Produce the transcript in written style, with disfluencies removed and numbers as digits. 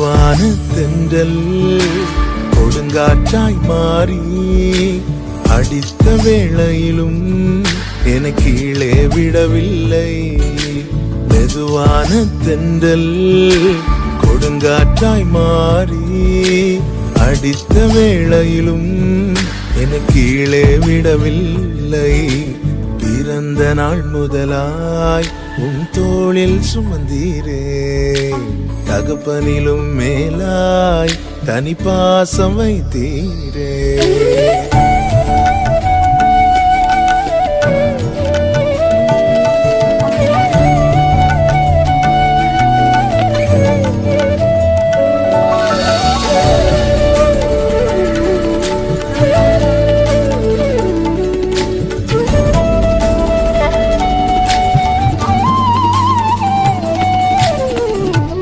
மெதுவான தென்றல் கொடுங்காற்றாய் மாறி அடித்த வேளையிலும் என கீழே விடவில்லை. மெதுவான தென்றல் கொடுங்காற்றாய் மாறி அடித்த வேளையிலும் என கீழே விடவில்லை. பிறந்த நாள் முதலாய் உன் தோளில் சுமந்தீரே, தகப்பனிலும் மேலாய் தனி பாசம் வைத்தீரே.